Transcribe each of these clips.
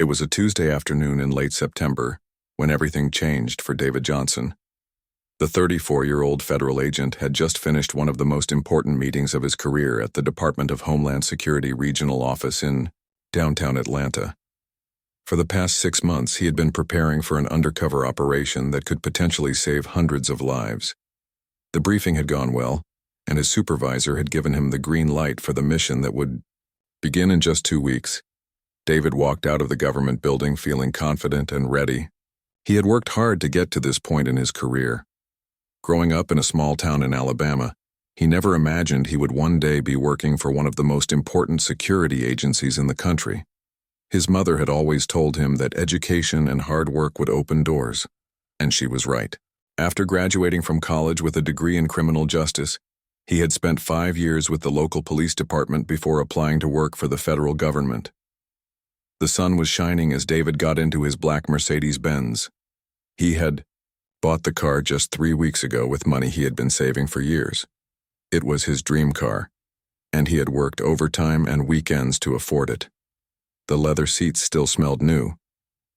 It was a Tuesday afternoon in late September when everything changed for David Johnson. The 34-year-old federal agent had just finished one of the most important meetings of his career at the Department of Homeland Security Regional Office in downtown Atlanta. For the past 6 months, he had been preparing for an undercover operation that could potentially save hundreds of lives. The briefing had gone well, and his supervisor had given him the green light for the mission that would begin in just 2 weeks. David walked out of the government building feeling confident and ready. He had worked hard to get to this point in his career. Growing up in a small town in Alabama, he never imagined he would one day be working for one of the most important security agencies in the country. His mother had always told him that education and hard work would open doors, and she was right. After graduating from college with a degree in criminal justice, he had spent 5 years with the local police department before applying to work for the federal government. The sun was shining as David got into his black Mercedes-Benz. He had bought the car just 3 weeks ago with money he had been saving for years. It was his dream car, and he had worked overtime and weekends to afford it. The leather seats still smelled new,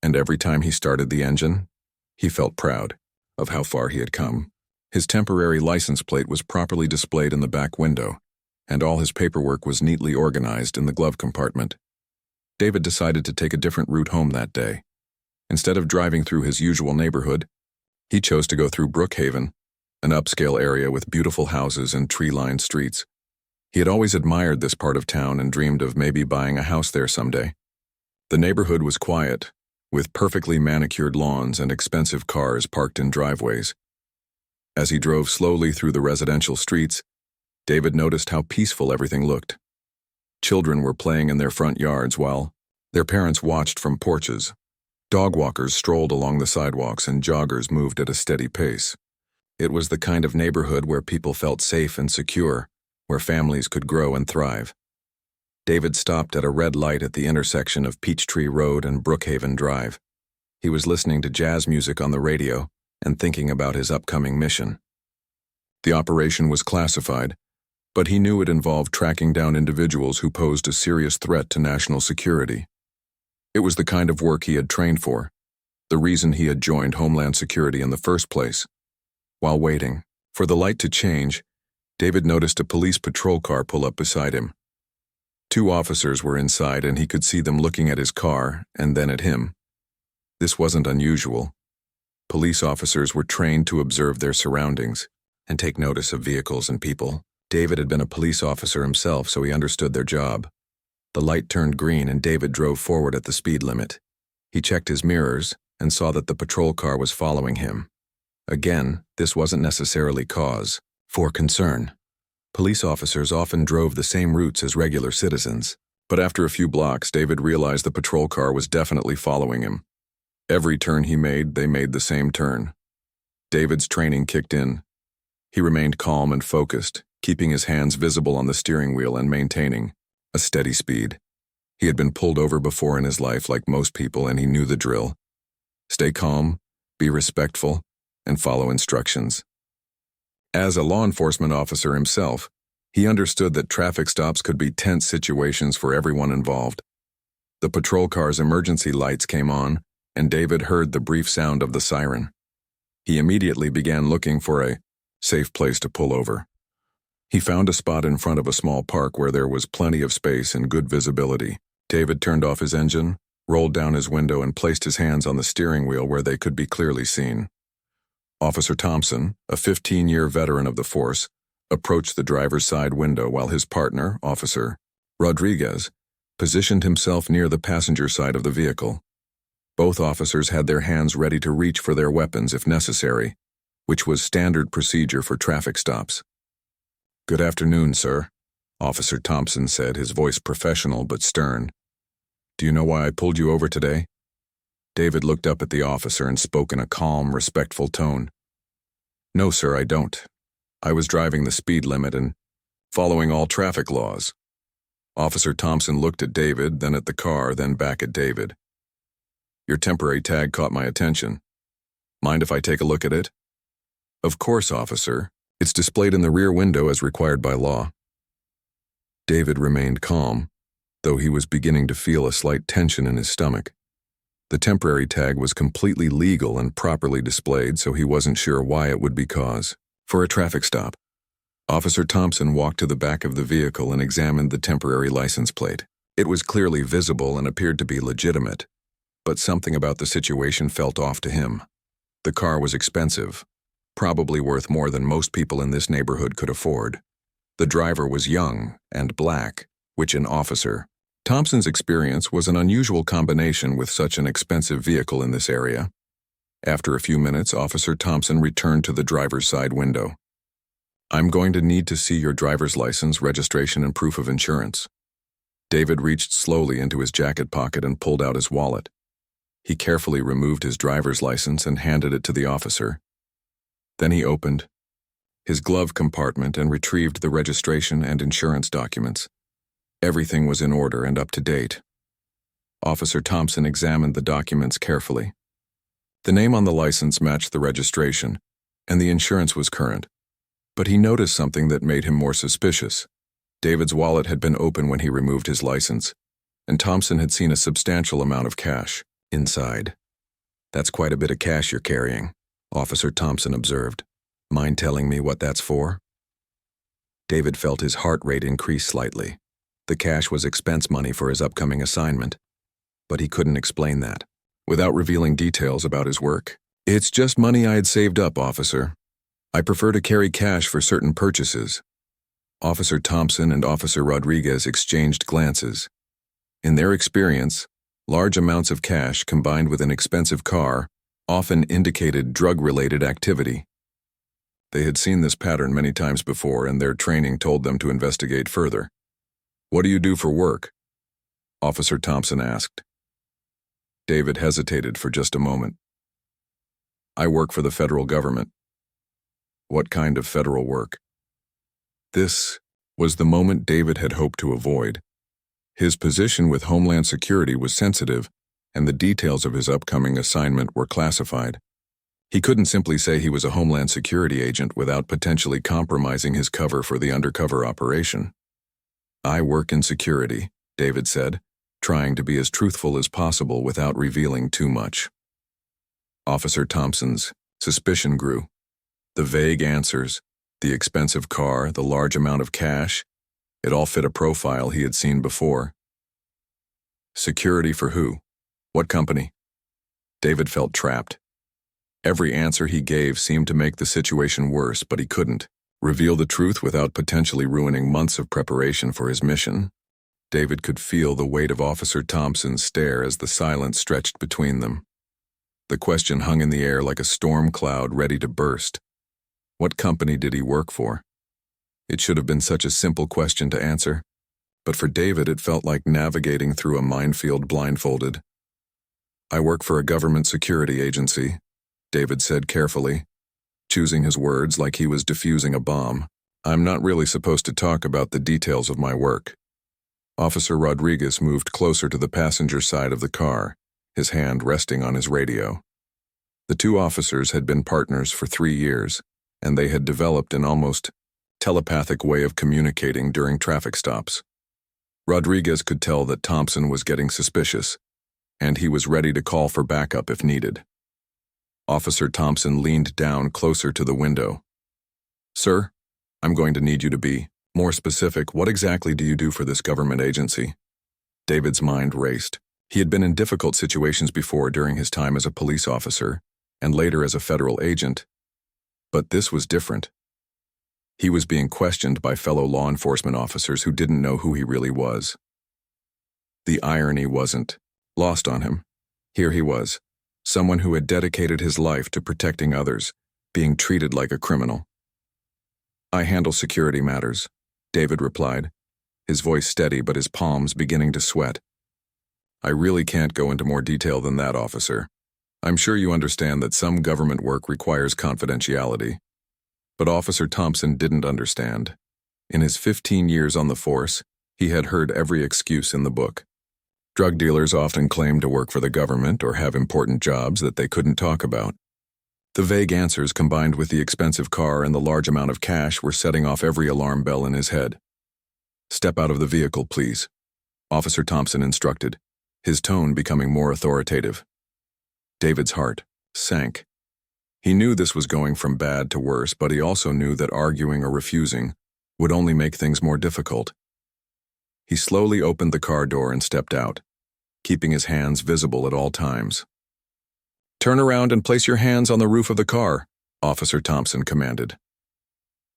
and every time he started the engine, he felt proud of how far he had come. His temporary license plate was properly displayed in the back window, and all his paperwork was neatly organized in the glove compartment. David decided to take a different route home that day. Instead of driving through his usual neighborhood, he chose to go through Brookhaven, an upscale area with beautiful houses and tree-lined streets. He had always admired this part of town and dreamed of maybe buying a house there someday. The neighborhood was quiet, with perfectly manicured lawns and expensive cars parked in driveways. As he drove slowly through the residential streets, David noticed how peaceful everything looked. Children were playing in their front yards while their parents watched from porches. Dog walkers strolled along the sidewalks and joggers moved at a steady pace. It was the kind of neighborhood where people felt safe and secure, where families could grow and thrive. David stopped at a red light at the intersection of Peachtree Road and Brookhaven Drive. He was listening to jazz music on the radio and thinking about his upcoming mission. The operation was classified, but he knew it involved tracking down individuals who posed a serious threat to national security. It was the kind of work he had trained for, the reason he had joined Homeland Security in the first place. While waiting for the light to change, David noticed a police patrol car pull up beside him. 2 officers were inside and he could see them looking at his car and then at him. This wasn't unusual. Police officers were trained to observe their surroundings and take notice of vehicles and people. David had been a police officer himself, so he understood their job. The light turned green and David drove forward at the speed limit. He checked his mirrors and saw that the patrol car was following him. Again, this wasn't necessarily cause for concern. Police officers often drove the same routes as regular citizens, but after a few blocks, David realized the patrol car was definitely following him. Every turn he made, they made the same turn. David's training kicked in. He remained calm and focused, keeping his hands visible on the steering wheel and maintaining a steady speed. He had been pulled over before in his life like most people, and he knew the drill. Stay calm, be respectful, and follow instructions. As a law enforcement officer himself, he understood that traffic stops could be tense situations for everyone involved. The patrol car's emergency lights came on, and David heard the brief sound of the siren. He immediately began looking for a safe place to pull over. He found a spot in front of a small park where there was plenty of space and good visibility. David turned off his engine, rolled down his window, and placed his hands on the steering wheel where they could be clearly seen. Officer Thompson, a 15-year veteran of the force, approached the driver's side window while his partner, Officer Rodriguez, positioned himself near the passenger side of the vehicle. Both officers had their hands ready to reach for their weapons if necessary, which was standard procedure for traffic stops. "Good afternoon, sir," Officer Thompson said, his voice professional but stern. "Do you know why I pulled you over today?" David looked up at the officer and spoke in a calm, respectful tone. "No, sir, I don't. I was driving the speed limit and following all traffic laws." Officer Thompson looked at David, then at the car, then back at David. "Your temporary tag caught my attention. Mind if I take a look at it?" "Of course, officer. It's displayed in the rear window as required by law." David remained calm, though he was beginning to feel a slight tension in his stomach. The temporary tag was completely legal and properly displayed, so he wasn't sure why it would be cause for a traffic stop. Officer Thompson walked to the back of the vehicle and examined the temporary license plate. It was clearly visible and appeared to be legitimate, but something about the situation felt off to him. The car was expensive, probably worth more than most people in this neighborhood could afford. The driver was young and black, which in Officer Thompson's experience was an unusual combination with such an expensive vehicle in this area. After a few minutes, Officer Thompson returned to the driver's side window. "I'm going to need to see your driver's license, registration, and proof of insurance." David reached slowly into his jacket pocket and pulled out his wallet. He carefully removed his driver's license and handed it to the officer. Then he opened his glove compartment and retrieved the registration and insurance documents. Everything was in order and up to date. Officer Thompson examined the documents carefully. The name on the license matched the registration, and the insurance was current. But he noticed something that made him more suspicious. David's wallet had been open when he removed his license, and Thompson had seen a substantial amount of cash inside. "That's quite a bit of cash you're carrying," Officer Thompson observed. "Mind telling me what that's for?" David felt his heart rate increase slightly. The cash was expense money for his upcoming assignment, but he couldn't explain that without revealing details about his work. "It's just money I had saved up, officer. I prefer to carry cash for certain purchases." Officer Thompson and Officer Rodriguez exchanged glances. In their experience, large amounts of cash combined with an expensive car often indicated drug-related activity. They had seen this pattern many times before, and their training told them to investigate further. "What do you do for work?" Officer Thompson asked. David hesitated for just a moment. "I work for the federal government." "What kind of federal work?" This was the moment David had hoped to avoid. His position with Homeland Security was sensitive, and the details of his upcoming assignment were classified. He couldn't simply say he was a Homeland Security agent without potentially compromising his cover for the undercover operation. "I work in security," David said, trying to be as truthful as possible without revealing too much. Officer Thompson's suspicion grew. The vague answers, the expensive car, the large amount of cash, it all fit a profile he had seen before. "Security for who? What company?" David felt trapped. Every answer he gave seemed to make the situation worse, but he couldn't reveal the truth without potentially ruining months of preparation for his mission. David could feel the weight of Officer Thompson's stare as the silence stretched between them. The question hung in the air like a storm cloud ready to burst. What company did he work for? It should have been such a simple question to answer, but for David it felt like navigating through a minefield blindfolded. "I work for a government security agency," David said carefully, choosing his words like he was defusing a bomb. "I'm not really supposed to talk about the details of my work." Officer Rodriguez moved closer to the passenger side of the car, his hand resting on his radio. The two officers had been partners for 3 years, and they had developed an almost telepathic way of communicating during traffic stops. Rodriguez could tell that Thompson was getting suspicious, and he was ready to call for backup if needed. Officer Thompson leaned down closer to the window. "Sir, I'm going to need you to be more specific. What exactly do you do for this government agency?" David's mind raced. He had been in difficult situations before during his time as a police officer, and later as a federal agent. But this was different. He was being questioned by fellow law enforcement officers who didn't know who he really was. The irony wasn't lost on him. Here he was, someone who had dedicated his life to protecting others, being treated like a criminal. "I handle security matters," David replied, his voice steady but his palms beginning to sweat. "I really can't go into more detail than that, officer. I'm sure you understand that some government work requires confidentiality." But Officer Thompson didn't understand. In his 15 years on the force, he had heard every excuse in the book. Drug dealers often claimed to work for the government or have important jobs that they couldn't talk about. The vague answers combined with the expensive car and the large amount of cash were setting off every alarm bell in his head. "Step out of the vehicle, please," Officer Thompson instructed, his tone becoming more authoritative. David's heart sank. He knew this was going from bad to worse, but he also knew that arguing or refusing would only make things more difficult. He slowly opened the car door and stepped out, keeping his hands visible at all times. "Turn around and place your hands on the roof of the car," Officer Thompson commanded.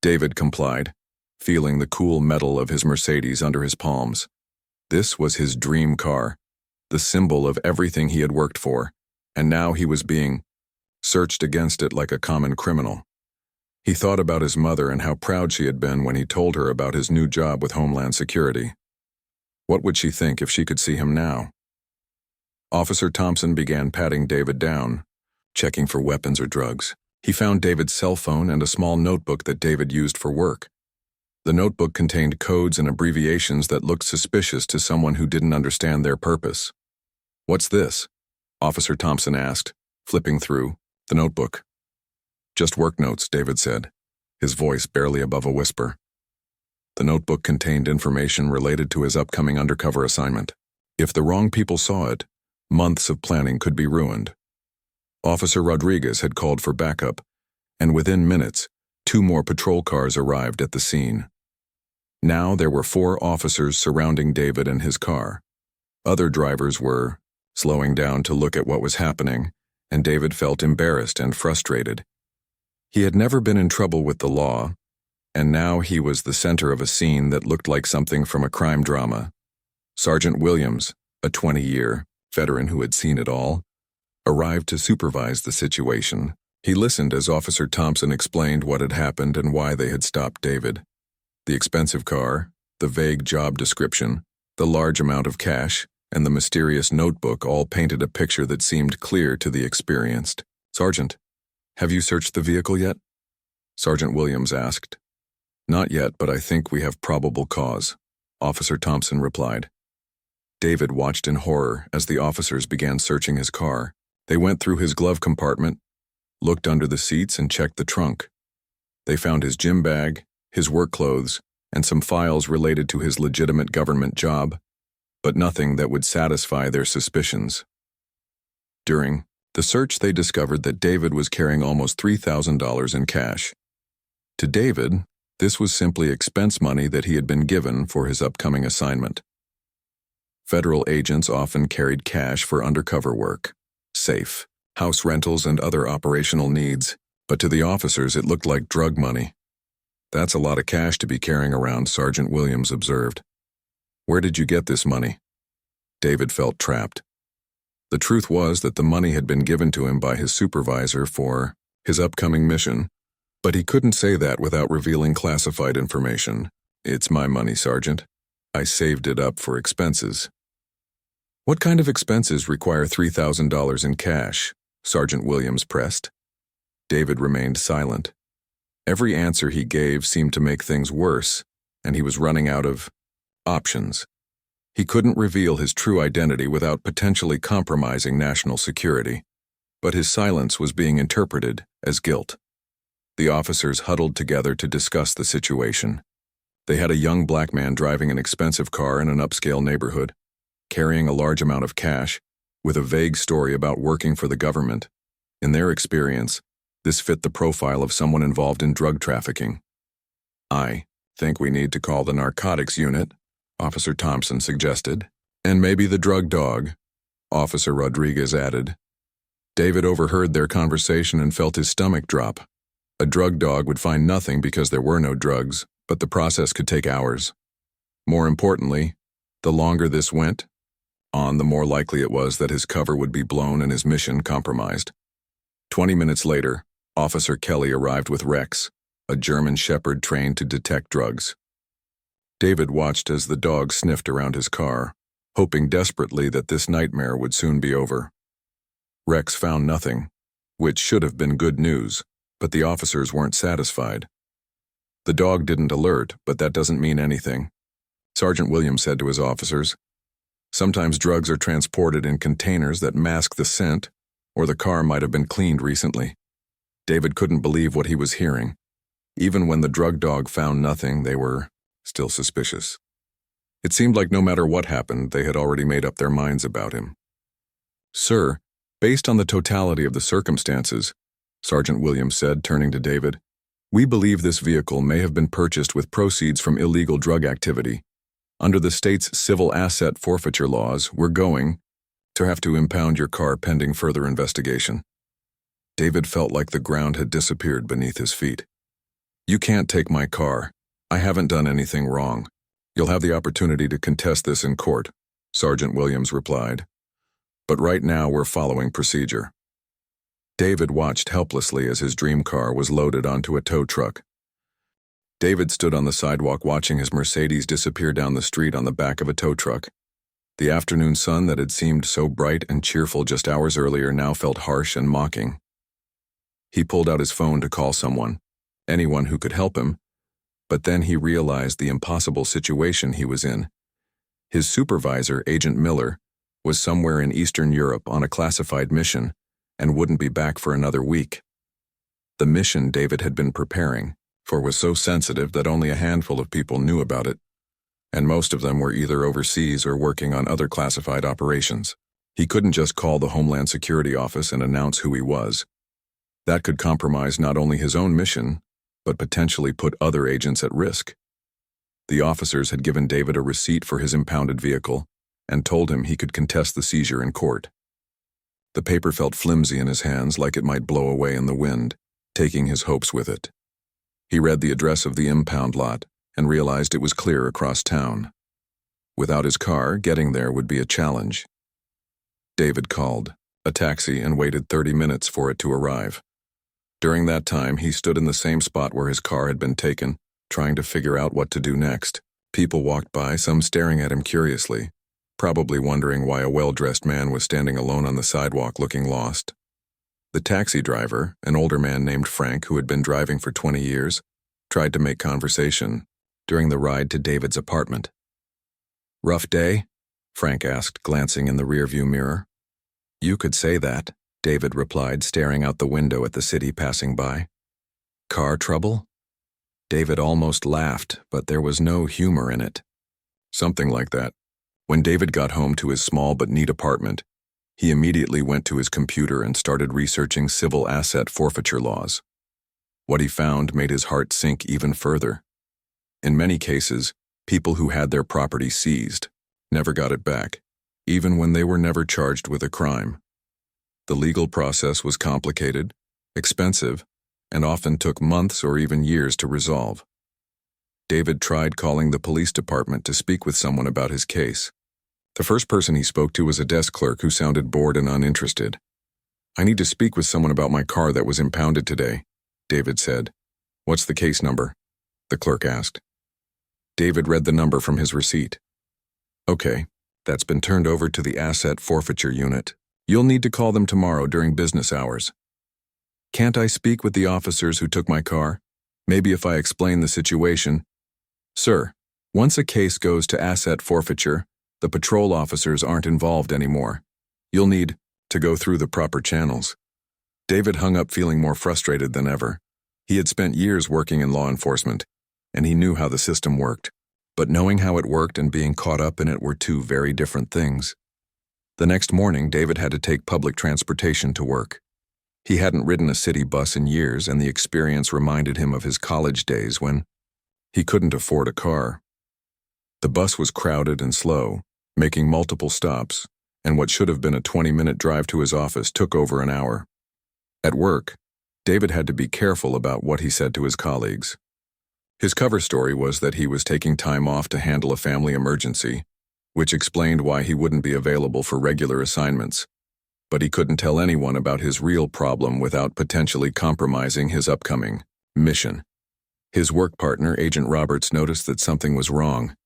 David complied, feeling the cool metal of his Mercedes under his palms. This was his dream car, the symbol of everything he had worked for, and now he was being searched against it like a common criminal. He thought about his mother and how proud she had been when he told her about his new job with Homeland Security. What would she think if she could see him now? Officer Thompson began patting David down, checking for weapons or drugs. He found David's cell phone and a small notebook that David used for work. The notebook contained codes and abbreviations that looked suspicious to someone who didn't understand their purpose. "What's this?" Officer Thompson asked, flipping through the notebook. "Just work notes," David said, his voice barely above a whisper. The notebook contained information related to his upcoming undercover assignment. If the wrong people saw it, months of planning could be ruined. Officer Rodriguez had called for backup, and within minutes, 2 more patrol cars arrived at the scene. Now there were 4 officers surrounding David and his car. Other drivers were slowing down to look at what was happening, and David felt embarrassed and frustrated. He had never been in trouble with the law, and now he was the center of a scene that looked like something from a crime drama. Sergeant Williams, a 20-year veteran who had seen it all, arrived to supervise the situation. He listened as Officer Thompson explained what had happened and why they had stopped David. The expensive car, the vague job description, the large amount of cash, and the mysterious notebook all painted a picture that seemed clear to the experienced. "Sergeant, have you searched the vehicle yet?" Sergeant Williams asked. "Not yet, but I think we have probable cause," Officer Thompson replied. David watched in horror as the officers began searching his car. They went through his glove compartment, looked under the seats, and checked the trunk. They found his gym bag, his work clothes, and some files related to his legitimate government job, but nothing that would satisfy their suspicions. During the search, they discovered that David was carrying almost $3,000 in cash. To David, this was simply expense money that he had been given for his upcoming assignment. Federal agents often carried cash for undercover work, safe, house rentals, and other operational needs, but to the officers it looked like drug money. "That's a lot of cash to be carrying around," Sergeant Williams observed. "Where did you get this money?" David felt trapped. The truth was that the money had been given to him by his supervisor for his upcoming mission, but he couldn't say that without revealing classified information. "It's my money, Sergeant. I saved it up for expenses." "What kind of expenses require $3,000 in cash?" Sergeant Williams pressed. David remained silent. Every answer he gave seemed to make things worse, and he was running out of options. He couldn't reveal his true identity without potentially compromising national security, but his silence was being interpreted as guilt. The officers huddled together to discuss the situation. They had a young black man driving an expensive car in an upscale neighborhood, carrying a large amount of cash, with a vague story about working for the government. In their experience, this fit the profile of someone involved in drug trafficking. "I think we need to call the narcotics unit," Officer Thompson suggested. "And maybe the drug dog," Officer Rodriguez added. David overheard their conversation and felt his stomach drop. A drug dog would find nothing because there were no drugs, but the process could take hours. More importantly, the longer this went on, the more likely it was that his cover would be blown and his mission compromised. 20 minutes later, Officer Kelly arrived with Rex, a German shepherd trained to detect drugs. David watched as the dog sniffed around his car, hoping desperately that this nightmare would soon be over. Rex found nothing, which should have been good news, but the officers weren't satisfied. "The dog didn't alert, but that doesn't mean anything," Sergeant Williams said to his officers. "Sometimes drugs are transported in containers that mask the scent, or the car might have been cleaned recently." David couldn't believe what he was hearing. Even when the drug dog found nothing, they were still suspicious. It seemed like no matter what happened, they had already made up their minds about him. "Sir, Based on the totality of the circumstances, Sergeant Williams said, turning to David, we believe this vehicle may have been purchased with proceeds from illegal drug activity. Under the state's civil asset forfeiture laws, we're going to have to impound your car pending further investigation. David felt like the ground had disappeared beneath his feet. You can't take my car. I haven't done anything wrong. You'll have the opportunity to contest this in court, Sergeant Williams replied. But right now we're following procedure. David watched helplessly as his dream car was loaded onto a tow truck. David stood on the sidewalk watching his Mercedes disappear down the street on the back of a tow truck. The afternoon sun that had seemed so bright and cheerful just hours earlier now felt harsh and mocking. He pulled out his phone to call someone, anyone who could help him, but then he realized the impossible situation he was in. His supervisor, Agent Miller, was somewhere in Eastern Europe on a classified mission and wouldn't be back for another week. The mission David had been preparing for was so sensitive that only a handful of people knew about it, and most of them were either overseas or working on other classified operations. He couldn't just call the Homeland Security Office and announce who he was. That could compromise not only his own mission, but potentially put other agents at risk. The officers had given David a receipt for his impounded vehicle and told him he could contest the seizure in court. The paper felt flimsy in his hands, like it might blow away in the wind, taking his hopes with it. He read the address of the impound lot and realized it was clear across town. Without his car, getting there would be a challenge. David called a taxi and waited 30 minutes for it to arrive. During that time, he stood in the same spot where his car had been taken, trying to figure out what to do next. People walked by, some staring at him curiously, probably wondering why a well-dressed man was standing alone on the sidewalk looking lost. The taxi driver, an older man named Frank who had been driving for 20 years, tried to make conversation during the ride to David's apartment. "Rough day?" Frank asked, glancing in the rearview mirror. "You could say that," David replied, staring out the window at the city passing by. "Car trouble?" David almost laughed, but there was no humor in it. Something like that. When David got home to his small but neat apartment, he immediately went to his computer and started researching civil asset forfeiture laws. What he found made his heart sink even further. In many cases, people who had their property seized never got it back, even when they were never charged with a crime. The legal process was complicated, expensive, and often took months or even years to resolve. David tried calling the police department to speak with someone about his case. The first person he spoke to was a desk clerk who sounded bored and uninterested. "I need to speak with someone about my car that was impounded today," David said. "What's the case number?" the clerk asked. David read the number from his receipt. "Okay, that's been turned over to the asset forfeiture unit. You'll need to call them tomorrow during business hours." "Can't I speak with the officers who took my car? Maybe if I explain the situation." "Sir, once a case goes to asset forfeiture, the patrol officers aren't involved anymore. You'll need to go through the proper channels." David hung up feeling more frustrated than ever. He had spent years working in law enforcement, and he knew how the system worked. But knowing how it worked and being caught up in it were two very different things. The next morning, David had to take public transportation to work. He hadn't ridden a city bus in years, and the experience reminded him of his college days when he couldn't afford a car. The bus was crowded and slow, making multiple stops, and what should have been a 20-minute drive to his office took over an hour. At work, David had to be careful about what he said to his colleagues. His cover story was that he was taking time off to handle a family emergency, which explained why he wouldn't be available for regular assignments. But he couldn't tell anyone about his real problem without potentially compromising his upcoming mission. His work partner, Agent Roberts, noticed that something was wrong.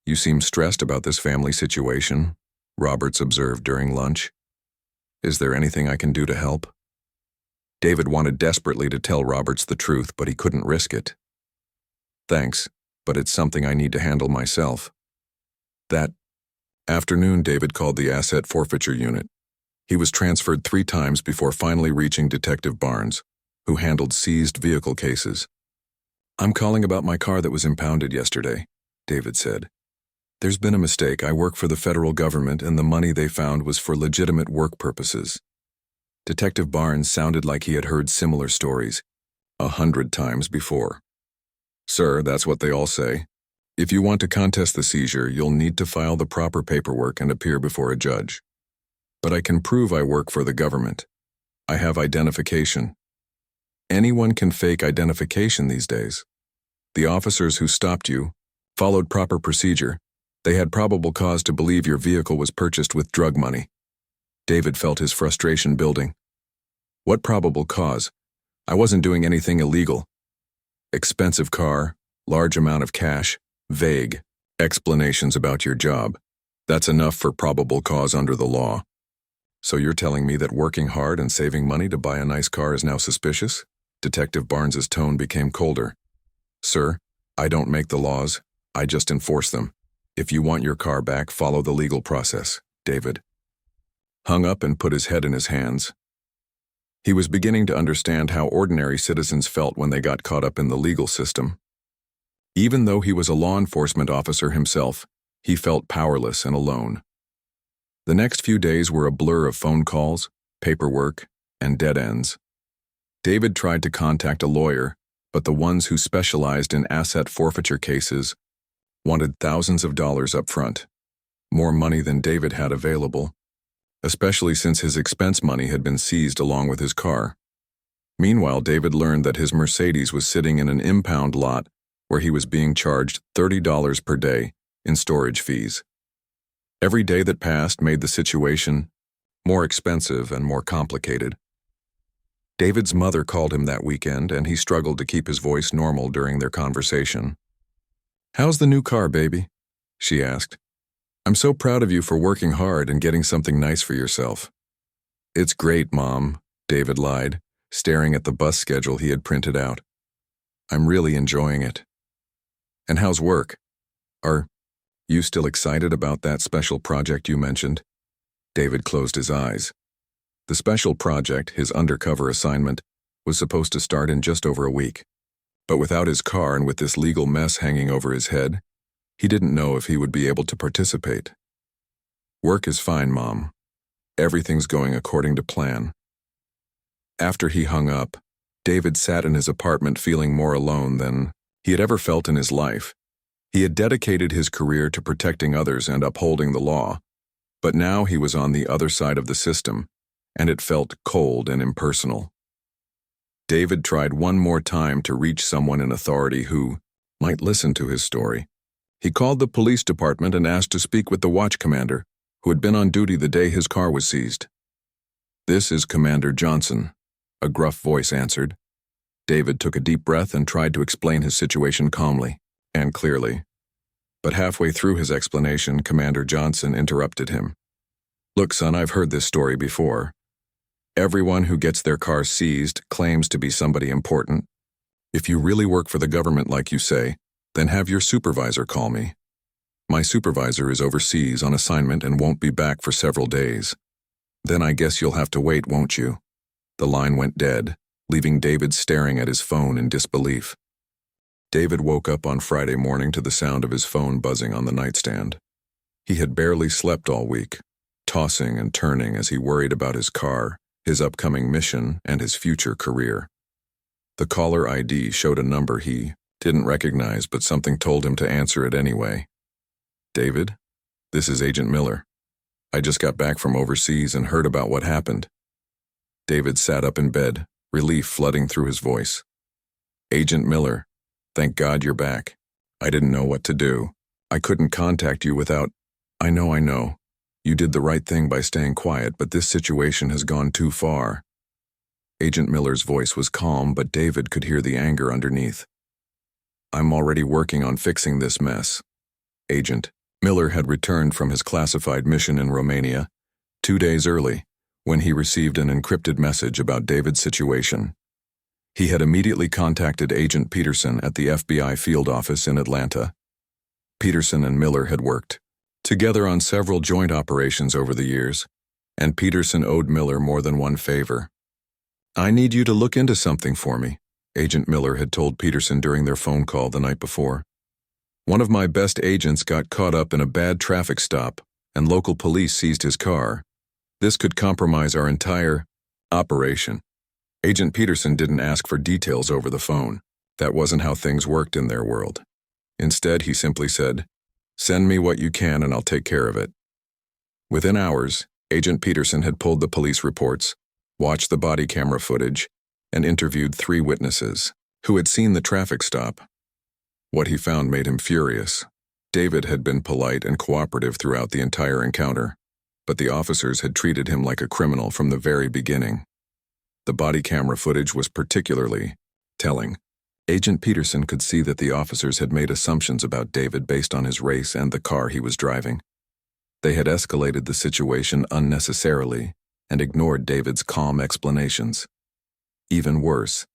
"You seem stressed about this family situation," Roberts observed during lunch. "Is there anything I can do to help?" David wanted desperately to tell Roberts the truth, but he couldn't risk it. "Thanks, but it's something I need to handle myself." That afternoon, David called the asset forfeiture unit. He was transferred 3 times before finally reaching Detective Barnes, who handled seized vehicle cases. "I'm calling about my car that was impounded yesterday," David said. "There's been a mistake. I work for the federal government, and the money they found was for legitimate work purposes. Detective Barnes sounded like he had heard similar stories 100 times before. Sir, that's what they all say. If you want to contest the seizure, you'll need to file the proper paperwork and appear before a judge. But I can prove I work for the government. I have identification. Anyone can fake identification these days. The officers who stopped you followed proper procedure. They had probable cause to believe your vehicle was purchased with drug money. David felt his frustration building. What probable cause? I wasn't doing anything illegal. Expensive car, large amount of cash, vague explanations about your job. That's enough for probable cause under the law. So you're telling me that working hard and saving money to buy a nice car is now suspicious? Detective Barnes's tone became colder. Sir, I don't make the laws, I just enforce them. If you want your car back, follow the legal process. David hung up and put his head in his hands. He was beginning to understand how ordinary citizens felt when they got caught up in the legal system. Even though he was a law enforcement officer himself, he felt powerless and alone. The next few days were a blur of phone calls, paperwork, and dead ends. David tried to contact a lawyer, but the ones who specialized in asset forfeiture cases wanted thousands of dollars up front, more money than David had available, especially since his expense money had been seized along with his car. Meanwhile, David learned that his Mercedes was sitting in an impound lot where he was being charged $30 per day in storage fees. Every day that passed made the situation more expensive and more complicated. David's mother called him that weekend, and he struggled to keep his voice normal during their conversation. "How's the new car, baby?" she asked. "I'm so proud of you for working hard and getting something nice for yourself." "It's great, Mom," David lied, staring at the bus schedule he had printed out. "I'm really enjoying it." "And how's work? Are you still excited about that special project you mentioned?" David closed his eyes. The special project, his undercover assignment, was supposed to start in just over a week. But without his car and with this legal mess hanging over his head, he didn't know if he would be able to participate. "Work is fine, Mom. Everything's going according to plan." After he hung up, David sat in his apartment feeling more alone than he had ever felt in his life. He had dedicated his career to protecting others and upholding the law, but now he was on the other side of the system, and it felt cold and impersonal. David tried one more time to reach someone in authority who might listen to his story. He called the police department and asked to speak with the watch commander, who had been on duty the day his car was seized. "This is Commander Johnson," a gruff voice answered. David took a deep breath and tried to explain his situation calmly and clearly. But halfway through his explanation, Commander Johnson interrupted him. "Look, son, I've heard this story before. Everyone who gets their car seized claims to be somebody important. If you really work for the government like you say, then have your supervisor call me. My supervisor is overseas on assignment and won't be back for several days. Then I guess you'll have to wait, won't you?" The line went dead, leaving David staring at his phone in disbelief. David woke up on Friday morning to the sound of his phone buzzing on the nightstand. He had barely slept all week, tossing and turning as he worried about his car, his upcoming mission, and his future career. The caller ID showed a number he didn't recognize, but something told him to answer it anyway. "David, this is Agent Miller. I just got back from overseas and heard about what happened." David sat up in bed, relief flooding through his voice. "Agent Miller, thank God you're back. I didn't know what to do. I couldn't contact you without—" I know. You did the right thing by staying quiet, but this situation has gone too far." Agent Miller's voice was calm, but David could hear the anger underneath. "I'm already working on fixing this mess." Agent Miller had returned from his classified mission in Romania 2 days early when he received an encrypted message about David's situation. He had immediately contacted Agent Peterson at the FBI field office in Atlanta. Peterson and Miller had worked together on several joint operations over the years, and Peterson owed Miller more than one favor. "I need you to look into something for me," Agent Miller had told Peterson during their phone call the night before. "One of my best agents got caught up in a bad traffic stop, and local police seized his car. This could compromise our entire Operation. Agent Peterson didn't ask for details over the phone. That wasn't how things worked in their world. Instead, he simply said, "Send me what you can and I'll take care of it." Within hours, Agent Peterson had pulled the police reports, watched the body camera footage, and interviewed 3 witnesses who had seen the traffic stop. What he found made him furious. David had been polite and cooperative throughout the entire encounter, but the officers had treated him like a criminal from the very beginning. The body camera footage was particularly telling. Agent Peterson could see that the officers had made assumptions about David based on his race and the car he was driving. They had escalated the situation unnecessarily and ignored David's calm explanations. Even worse,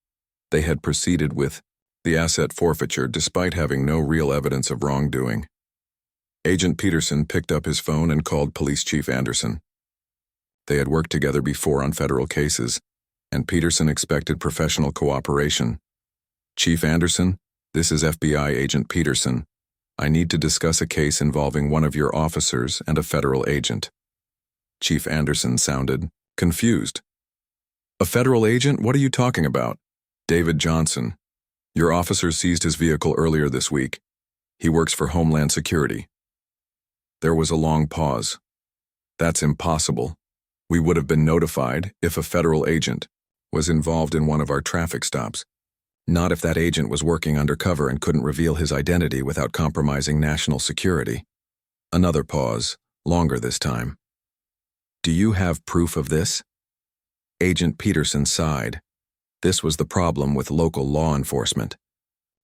they had proceeded with the asset forfeiture despite having no real evidence of wrongdoing. Agent Peterson picked up his phone and called Police Chief Anderson. They had worked together before on federal cases, and Peterson expected professional cooperation. "Chief Anderson, this is FBI Agent Peterson. I need to discuss a case involving one of your officers and a federal agent." Chief Anderson sounded confused. "A federal agent? What are you talking about?" "David Johnson. Your officer seized his vehicle earlier this week. He works for Homeland Security." There was a long pause. "That's impossible. We would have been notified if a federal agent was involved in one of our traffic stops. Not if that agent was working undercover and couldn't reveal his identity without compromising national security." Another pause, longer this time. "Do you have proof of this?" Agent Peterson sighed. This was the problem with local law enforcement.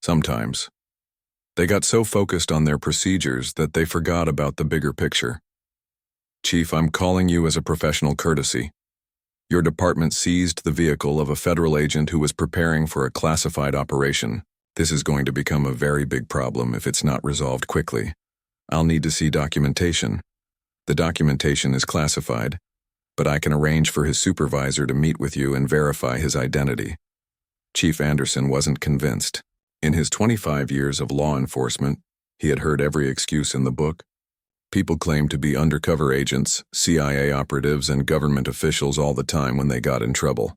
Sometimes. They got so focused on their procedures that they forgot about the bigger picture. "Chief, I'm calling you as a professional courtesy. Your department seized the vehicle of a federal agent who was preparing for a classified operation. This is going to become a very big problem if it's not resolved quickly. I'll need to see documentation. The documentation is classified, but I can arrange for his supervisor to meet with you and verify his identity." Chief Anderson wasn't convinced. In his 25 years of law enforcement, he had heard every excuse in the book. People claimed to be undercover agents, CIA operatives, and government officials all the time when they got in trouble.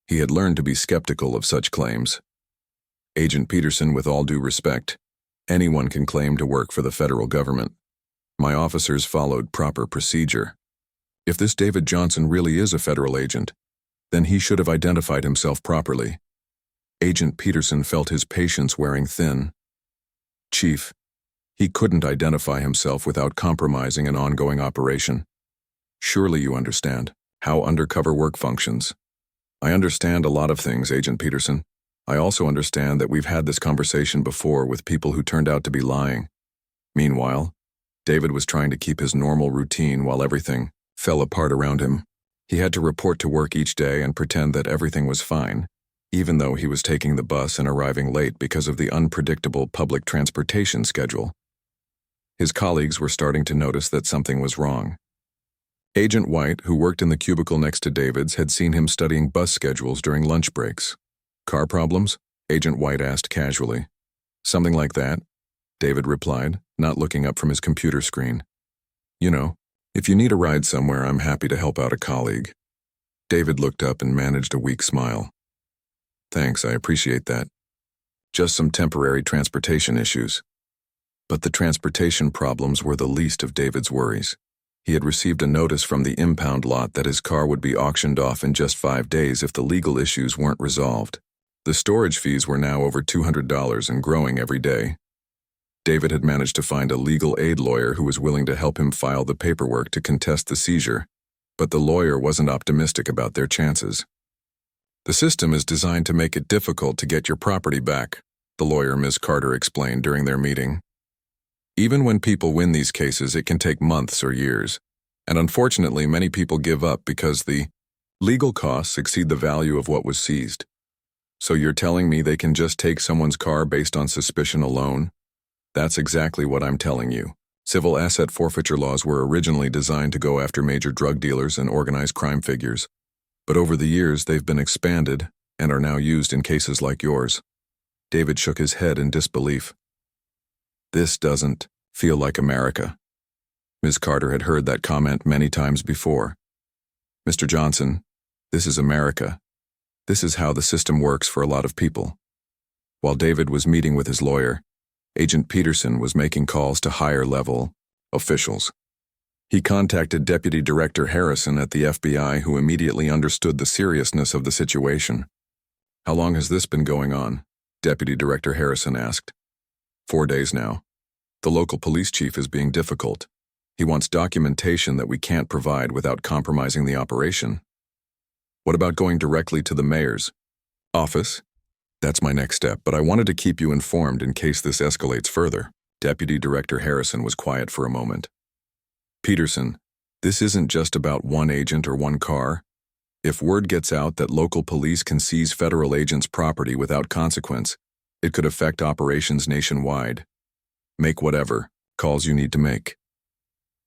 He had learned to be skeptical of such claims. "Agent Peterson, with all due respect, anyone can claim to work for the federal government. My officers followed proper procedure. If this David Johnson really is a federal agent, then he should have identified himself properly." Agent Peterson felt his patience wearing thin. "Chief, he couldn't identify himself without compromising an ongoing operation. Surely you understand how undercover work functions." "I understand a lot of things, Agent Peterson. I also understand that we've had this conversation before with people who turned out to be lying." Meanwhile, David was trying to keep his normal routine while everything fell apart around him. He had to report to work each day and pretend that everything was fine, even though he was taking the bus and arriving late because of the unpredictable public transportation schedule. His colleagues were starting to notice that something was wrong. Agent White, who worked in the cubicle next to David's, had seen him studying bus schedules during lunch breaks. "Car problems?" Agent White asked casually. "Something like that," David replied, not looking up from his computer screen. "You know, if you need a ride somewhere, I'm happy to help out a colleague." David looked up and managed a weak smile. "Thanks, I appreciate that. Just some temporary transportation issues." But the transportation problems were the least of David's worries. He had received a notice from the impound lot that his car would be auctioned off in just 5 days if the legal issues weren't resolved. The storage fees were now over $200 and growing every day. David had managed to find a legal aid lawyer who was willing to help him file the paperwork to contest the seizure, but the lawyer wasn't optimistic about their chances. "The system is designed to make it difficult to get your property back," the lawyer, Ms. Carter, explained during their meeting. "Even when people win these cases, it can take months or years, and unfortunately many people give up because the legal costs exceed the value of what was seized." "So you're telling me they can just take someone's car based on suspicion alone?" "That's exactly what I'm telling you. Civil asset forfeiture laws were originally designed to go after major drug dealers and organized crime figures, but over the years they've been expanded and are now used in cases like yours." David shook his head in disbelief. "This doesn't feel like America." Ms. Carter had heard that comment many times before. "Mr. Johnson, This is America. This is how the system works for a lot of people. While David was meeting with his lawyer, Agent Peterson was making calls to higher-level officials. He contacted Deputy Director Harrison at the FBI, who immediately understood the seriousness of the situation. "How long has this been going on?" Deputy Director Harrison asked. 4 days now. The local police chief is being difficult. He wants documentation that we can't provide without compromising the operation. What about going directly to the mayor's office? That's my next step, but I wanted to keep you informed in case this escalates further. Deputy Director Harrison was quiet for a moment. Peterson, this isn't just about one agent or one car. If word gets out that local police can seize federal agents' property without consequence, it could affect operations nationwide. Make whatever calls you need to make.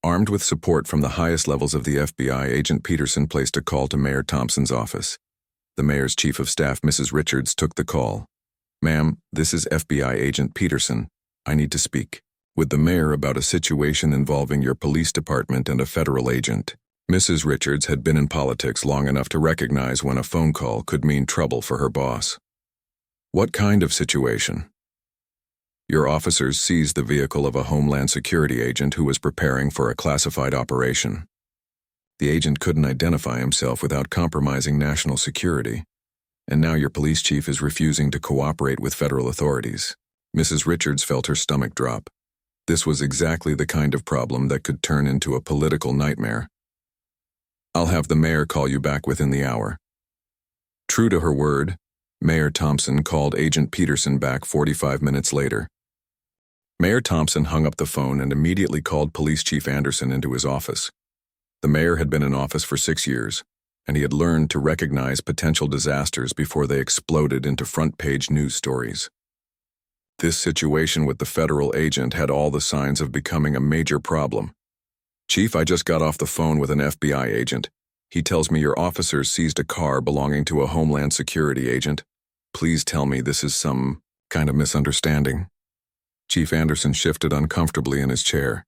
Armed with support from the highest levels of the FBI, Agent Peterson placed a call to Mayor Thompson's office. The mayor's chief of staff, Mrs. Richards, took the call. "Ma'am, this is FBI Agent Peterson. I need to speak with the mayor about a situation involving your police department and a federal agent." Mrs. Richards had been in politics long enough to recognize when a phone call could mean trouble for her boss. "What kind of situation?" "Your officers seized the vehicle of a Homeland Security agent who was preparing for a classified operation. The agent couldn't identify himself without compromising national security, and now your police chief is refusing to cooperate with federal authorities." Mrs. Richards felt her stomach drop. This was exactly the kind of problem that could turn into a political nightmare. "I'll have the mayor call you back within the hour." True to her word, Mayor Thompson called Agent Peterson back 45 minutes later. Mayor Thompson hung up the phone and immediately called Police Chief Anderson into his office. The mayor had been in office for 6 years, and he had learned to recognize potential disasters before they exploded into front-page news stories. This situation with the federal agent had all the signs of becoming a major problem. "Chief, I just got off the phone with an FBI agent. He tells me your officers seized a car belonging to a Homeland Security agent. Please tell me this is some kind of misunderstanding." Chief Anderson shifted uncomfortably in his chair.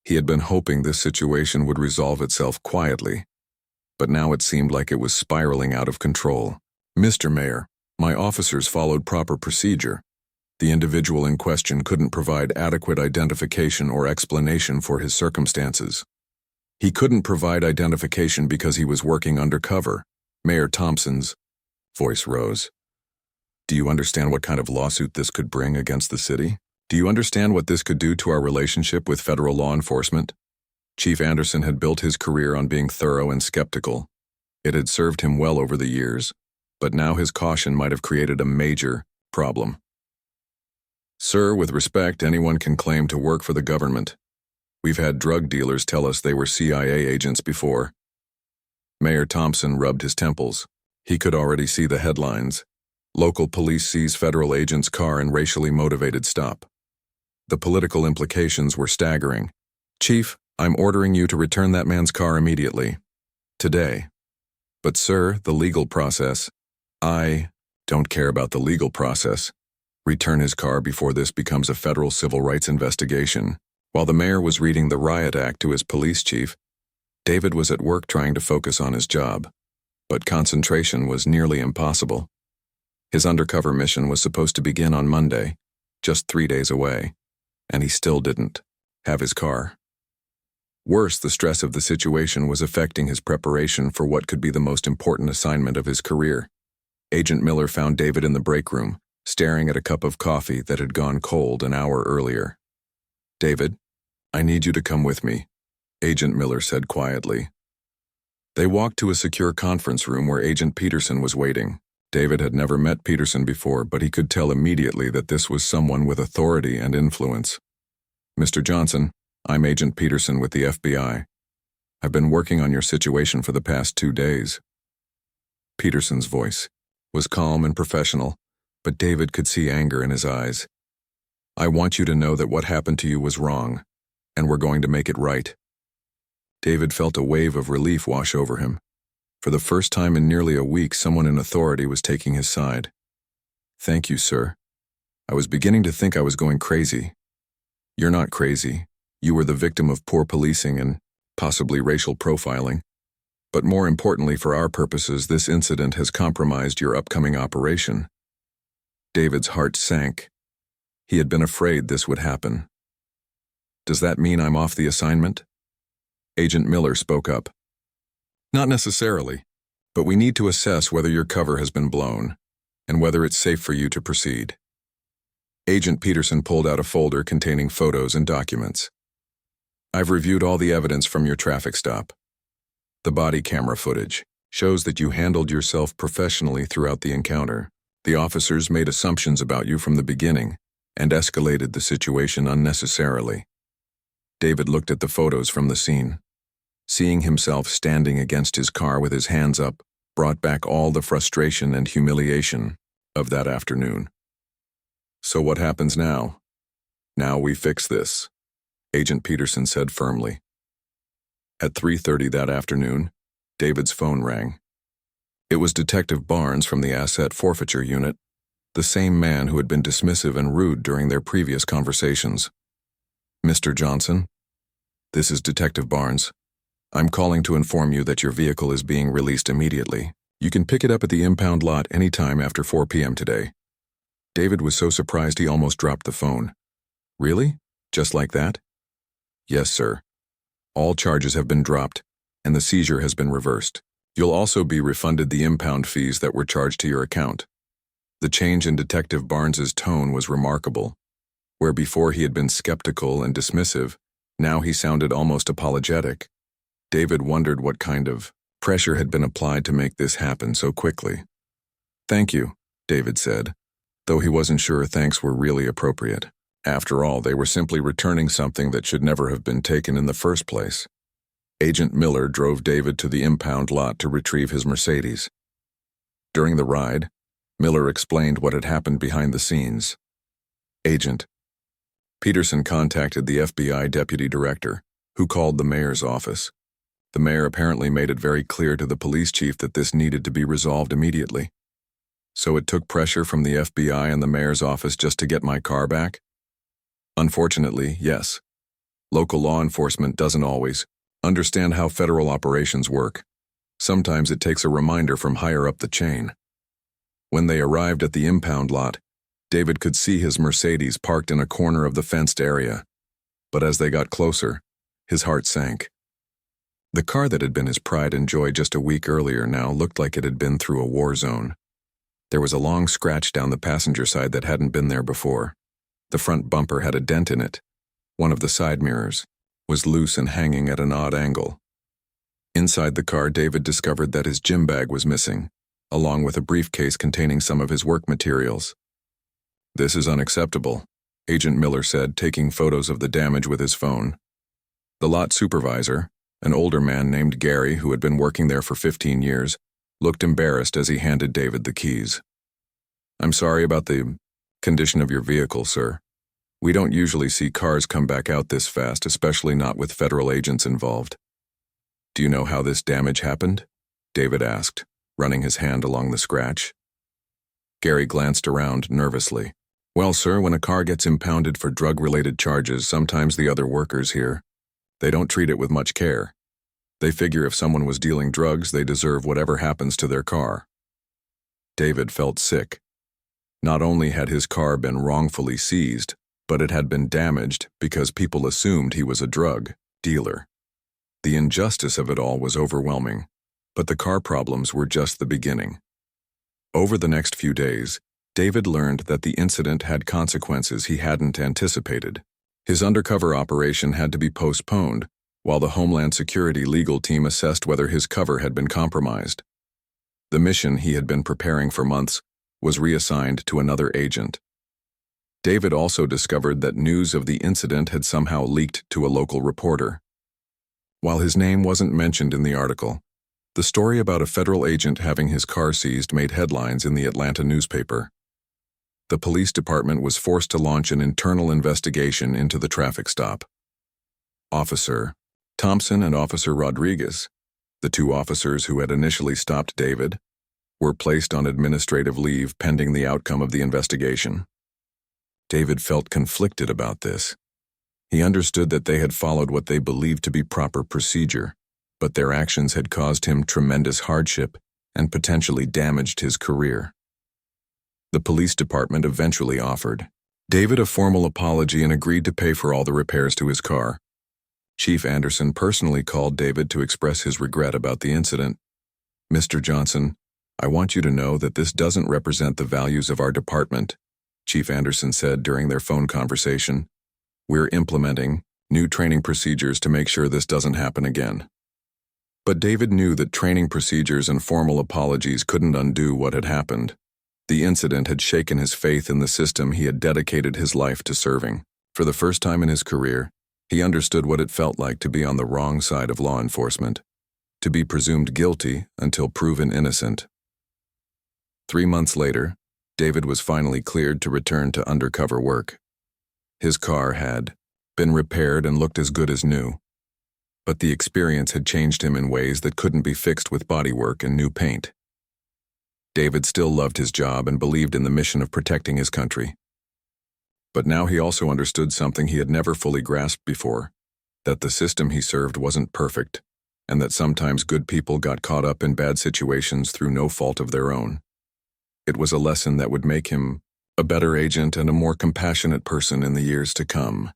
He had been hoping this situation would resolve itself quietly, but now it seemed like it was spiraling out of control. "Mr. Mayor, my officers followed proper procedure. The individual in question couldn't provide adequate identification or explanation for his circumstances. He couldn't provide identification because he was working undercover." Mayor Thompson's voice rose. "Do you understand what kind of lawsuit this could bring against the city? Do you understand what this could do to our relationship with federal law enforcement?" Chief Anderson had built his career on being thorough and skeptical. It had served him well over the years, but now his caution might have created a major problem. "Sir, with respect, anyone can claim to work for the government. We've had drug dealers tell us they were CIA agents before." Mayor Thompson rubbed his temples. He could already see the headlines. "Local police seize federal agent's car in racially motivated stop." The political implications were staggering. "Chief, I'm ordering you to return that man's car immediately. Today." "But sir, the legal process." "I don't care about the legal process. Return his car before this becomes a federal civil rights investigation." While the mayor was reading the riot act to his police chief, David was at work trying to focus on his job, but concentration was nearly impossible. His undercover mission was supposed to begin on Monday, just 3 days away, and he still didn't have his car. Worse, the stress of the situation was affecting his preparation for what could be the most important assignment of his career. Agent Miller found David in the break room, staring at a cup of coffee that had gone cold an hour earlier. "David, I need you to come with me," Agent Miller said quietly. They walked to a secure conference room where Agent Peterson was waiting. David had never met Peterson before, but he could tell immediately that this was someone with authority and influence. "Mr. Johnson, I'm Agent Peterson with the FBI. I've been working on your situation for the past 2 days." Peterson's voice was calm and professional, but David could see anger in his eyes. "I want you to know that what happened to you was wrong, and we're going to make it right." David felt a wave of relief wash over him. For the first time in nearly a week, someone in authority was taking his side. "Thank you, sir. I was beginning to think I was going crazy." "You're not crazy. You were the victim of poor policing and possibly racial profiling. But more importantly for our purposes, this incident has compromised your upcoming operation." David's heart sank. He had been afraid this would happen. "Does that mean I'm off the assignment?" Agent Miller spoke up. "Not necessarily, but we need to assess whether your cover has been blown and whether it's safe for you to proceed." Agent Peterson pulled out a folder containing photos and documents. "I've reviewed all the evidence from your traffic stop. The body camera footage shows that you handled yourself professionally throughout the encounter. The officers made assumptions about you from the beginning and escalated the situation unnecessarily." David looked at the photos from the scene. Seeing himself standing against his car with his hands up brought back all the frustration and humiliation of that afternoon. "So what happens now?" "Now we fix this," Agent Peterson said firmly. At 3:30 that afternoon, David's phone rang. It was Detective Barnes from the Asset Forfeiture Unit, the same man who had been dismissive and rude during their previous conversations. "Mr. Johnson, this is Detective Barnes. I'm calling to inform you that your vehicle is being released immediately. You can pick it up at the impound lot anytime after 4 p.m. today." David was so surprised he almost dropped the phone. "Really? Just like that?" "Yes, sir. All charges have been dropped, and the seizure has been reversed. You'll also be refunded the impound fees that were charged to your account." The change in Detective Barnes's tone was remarkable. Where before he had been skeptical and dismissive, now he sounded almost apologetic. David wondered what kind of pressure had been applied to make this happen so quickly. "Thank you," David said, though he wasn't sure thanks were really appropriate. After all, they were simply returning something that should never have been taken in the first place. Agent Miller drove David to the impound lot to retrieve his Mercedes. During the ride, Miller explained what had happened behind the scenes. "Agent Peterson contacted the FBI deputy director, who called the mayor's office. The mayor apparently made it very clear to the police chief that this needed to be resolved immediately. So it took pressure from the FBI and the mayor's office just to get my car back?" "Unfortunately, yes. Local law enforcement doesn't always understand how federal operations work. Sometimes it takes a reminder from higher up the chain." When they arrived at the impound lot, David could see his Mercedes parked in a corner of the fenced area. But as they got closer, his heart sank. The car that had been his pride and joy just a week earlier now looked like it had been through a war zone. There was a long scratch down the passenger side that hadn't been there before. The front bumper had a dent in it. One of the side mirrors was loose and hanging at an odd angle. Inside the car, David discovered that his gym bag was missing, along with a briefcase containing some of his work materials. "This is unacceptable," Agent Miller said, taking photos of the damage with his phone. The lot supervisor, an older man named Gary who had been working there for 15 years, looked embarrassed as he handed David the keys. "I'm sorry about the condition of your vehicle, sir. We don't usually see cars come back out this fast, especially not with federal agents involved." "Do you know how this damage happened?" David asked, running his hand along the scratch. Gary glanced around nervously. "Well, sir, when a car gets impounded for drug-related charges, sometimes the other workers here, they don't treat it with much care. They figure if someone was dealing drugs, they deserve whatever happens to their car." David felt sick. Not only had his car been wrongfully seized, but it had been damaged because people assumed he was a drug dealer. The injustice of it all was overwhelming, but the car problems were just the beginning. Over the next few days, David learned that the incident had consequences he hadn't anticipated. His undercover operation had to be postponed, while the Homeland Security legal team assessed whether his cover had been compromised. The mission he had been preparing for months was reassigned to another agent. David also discovered that news of the incident had somehow leaked to a local reporter. While his name wasn't mentioned in the article, the story about a federal agent having his car seized made headlines in the Atlanta newspaper. The police department was forced to launch an internal investigation into the traffic stop. Officer Thompson and Officer Rodriguez, the two officers who had initially stopped David, were placed on administrative leave pending the outcome of the investigation. David felt conflicted about this. He understood that they had followed what they believed to be proper procedure, but their actions had caused him tremendous hardship and potentially damaged his career. The police department eventually offered David a formal apology and agreed to pay for all the repairs to his car. Chief Anderson personally called David to express his regret about the incident. "Mr. Johnson, I want you to know that this doesn't represent the values of our department," Chief Anderson said during their phone conversation. "We're implementing new training procedures to make sure this doesn't happen again." But David knew that training procedures and formal apologies couldn't undo what had happened. The incident had shaken his faith in the system he had dedicated his life to serving. For the first time in his career, he understood what it felt like to be on the wrong side of law enforcement, to be presumed guilty until proven innocent. 3 months later, David was finally cleared to return to undercover work. His car had been repaired and looked as good as new, but the experience had changed him in ways that couldn't be fixed with bodywork and new paint. David still loved his job and believed in the mission of protecting his country. But now he also understood something he had never fully grasped before, that the system he served wasn't perfect, and that sometimes good people got caught up in bad situations through no fault of their own. It was a lesson that would make him a better agent and a more compassionate person in the years to come.